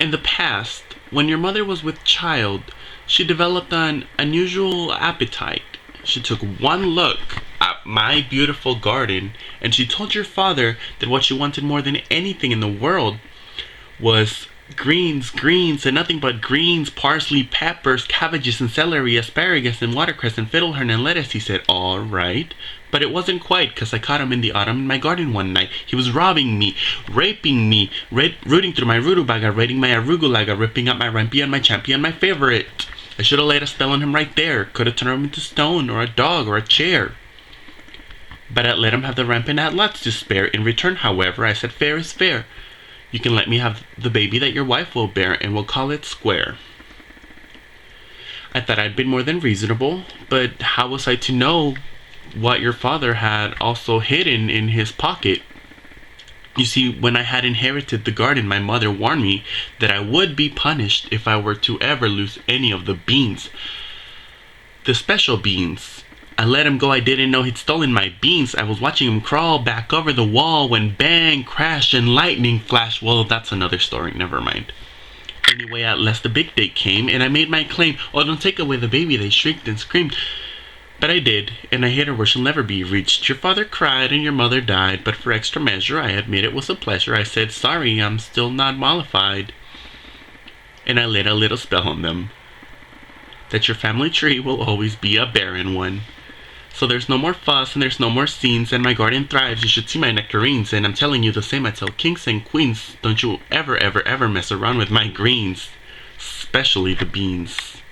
In the past, when your mother was with child, she developed an unusual appetite. She took one look at my beautiful garden and she told your father that what she wanted more than anything in the world was greens, greens, and nothing but greens, parsley, peppers, cabbages, and celery, asparagus, and watercress, and fiddlehorn, and lettuce. He said, all right. But it wasn't quite, because I caught him in the autumn in my garden one night. He was robbing me, raping me, rooting through my rutabaga, raiding my arugulaga, ripping up my rampion, my champion, my favorite. I should have laid a spell on him right there. Could have turned him into stone, or a dog, or a chair. But I let him have the ramp and had lots to spare. In return, however, I said, fair is fair. You can let me have the baby that your wife will bear, and we'll call it square. I thought I'd been more than reasonable, but how was I to know what your father had also hidden in his pocket? You see, when I had inherited the garden, my mother warned me that I would be punished if I were to ever lose any of the beans. The special beans. I let him go. I didn't know he'd stolen my beans. I was watching him crawl back over the wall when bang, crash, and lightning flashed. Well, that's another story. Never mind. Anyway, at last the big day came, and I made my claim. Oh, don't take away the baby, they shrieked and screamed. But I did, and I hid her where she'll never be reached. Your father cried, and your mother died, but for extra measure, I admit it was a pleasure. I said, sorry, I'm still not mollified. And I laid a little spell on them. That your family tree will always be a barren one. So there's no more fuss and there's no more scenes, and my garden thrives. You should see my nectarines, and I'm telling you the same I tell kings and queens. Don't you ever, ever, ever mess around with my greens, especially the beans.